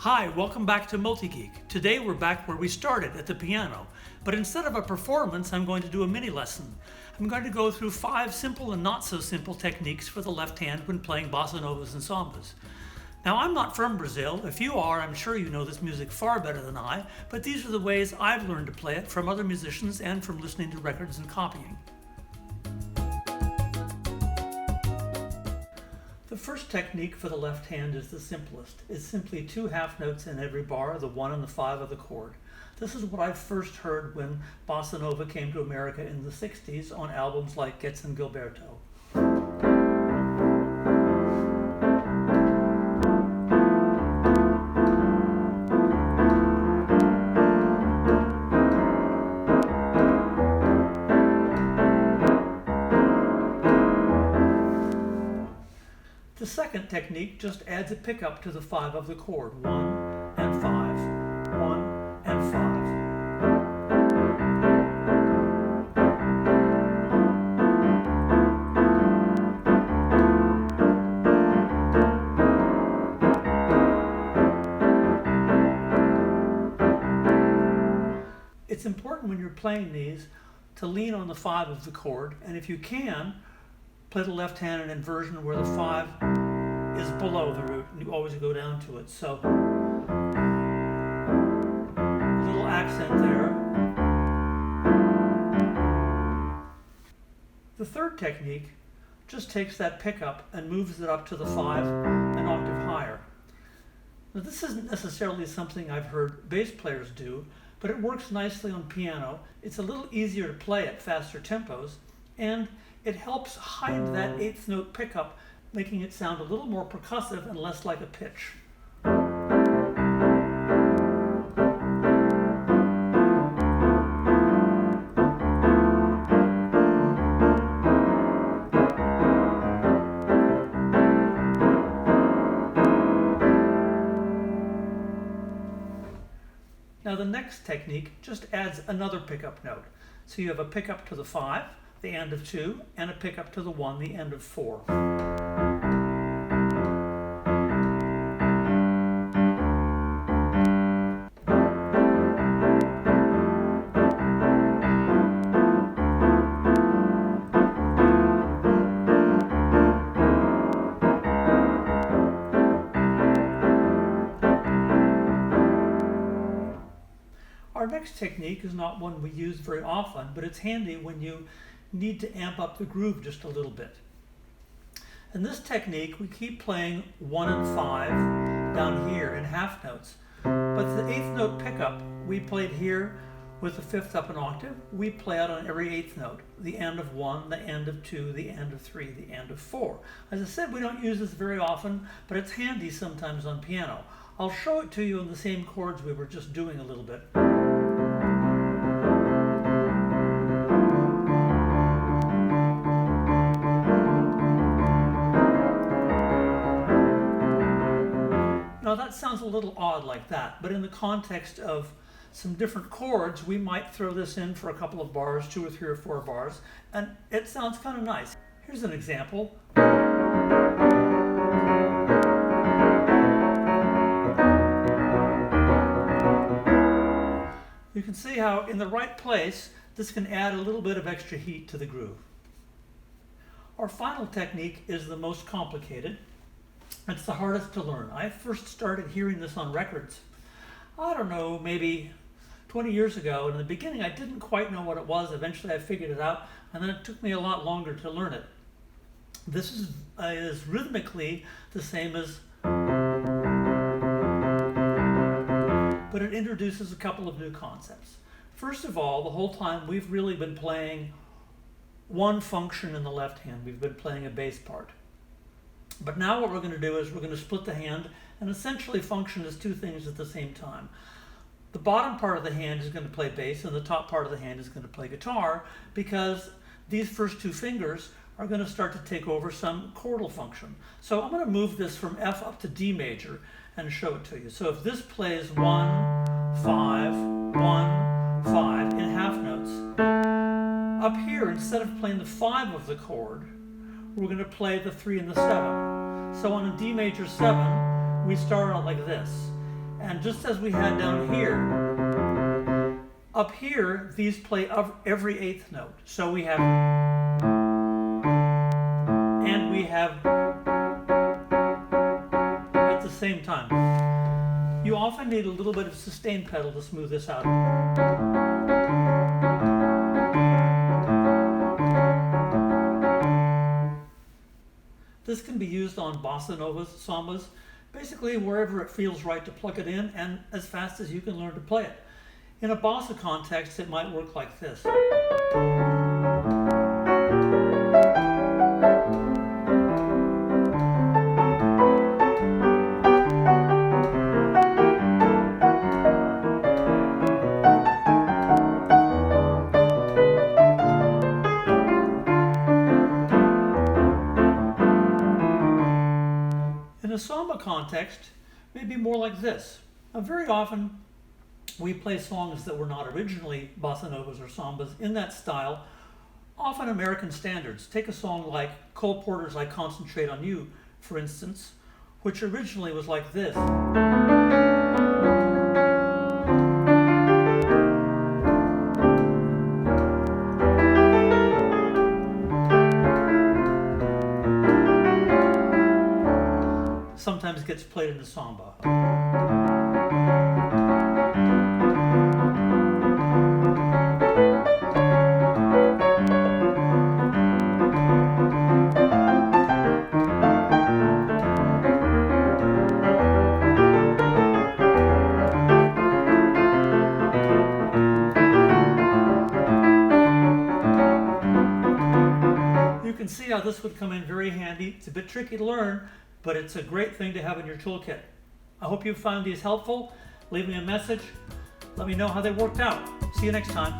Hi, welcome back to MutiGeek. Today we're back where we started, at the piano. But instead of a performance, I'm going to do a mini lesson. I'm going to go through 5 simple and not so simple techniques for the left hand when playing Bossa Novas and Sambas. Now, I'm not from Brazil. If you are, I'm sure you know this music far better than I, but these are the ways I've learned to play it from other musicians and from listening to records and copying. The first technique for the left hand is the simplest. It's simply 2 half notes in every bar, the 1 and the 5 of the chord. This is what I first heard when Bossa Nova came to America in the 60s on albums like Getz and Gilberto. The second technique just adds a pickup to the 5 of the chord, 1 and 5, 1 and 5. It's important when you're playing these to lean on the 5 of the chord, and if you can, play the left hand in inversion where the 5 is below the root, and you always go down to it. So, a little accent there. The third technique just takes that pickup and moves it up to the 5 an octave higher. Now, this isn't necessarily something I've heard bass players do, but it works nicely on piano. It's a little easier to play at faster tempos, and it helps hide that 8th note pickup, making it sound a little more percussive and less like a pitch. Now the next technique just adds another pickup note. So you have a pickup to the 5, the end of 2, and a pickup to the 1, the end of 4. Our next technique is not one we use very often, but it's handy when you need to amp up the groove just a little bit. In this technique, we keep playing 1 and 5 down here in half notes, but the 8th note pickup we played here with the 5th up an octave, we play out on every 8th note, the end of 1, the end of 2, the end of 3, the end of 4. As I said, we don't use this very often, but it's handy sometimes on piano. I'll show it to you in the same chords we were just doing a little bit. Now that sounds a little odd like that, but in the context of some different chords, we might throw this in for a couple of bars, 2 or 3 or 4 bars, and it sounds kind of nice. Here's an example. You can see how in the right place, this can add a little bit of extra heat to the groove. Our final technique is the most complicated. It's the hardest to learn. I first started hearing this on records, I don't know, maybe 20 years ago. And in the beginning, I didn't quite know what it was. Eventually, I figured it out, and then it took me a lot longer to learn it. This is rhythmically the same as, but it introduces a couple of new concepts. First of all, the whole time we've really been playing one function in the left hand. We've been playing a bass part. But now what we're going to do is we're going to split the hand and essentially function as 2 things at the same time. The bottom part of the hand is going to play bass, and the top part of the hand is going to play guitar, because these first 2 fingers are going to start to take over some chordal function. So I'm going to move this from F up to D major and show it to you. So if this plays 1, 5, 1, 5 in half notes, up here, instead of playing the 5 of the chord, we're going to play the 3 and the 7. So on a D major 7, we start out like this. And just as we had down here, up here, these play every eighth note. So we have, and we have at the same time. You often need a little bit of sustain pedal to smooth this out. This can be used on Bossa Novas, Sambas, basically wherever it feels right to plug it in and as fast as you can learn to play it. In a bossa context, it might work like this. In a samba context, maybe more like this. Now, very often we play songs that were not originally bossa novas or sambas in that style, often American standards. Take a song like Cole Porter's I Concentrate on You, for instance, which originally was like this. Sometimes gets played in the samba. You can see how this would come in very handy. It's a bit tricky to learn, but it's a great thing to have in your toolkit. I hope you found these helpful. Leave me a message. Let me know how they worked out. See you next time.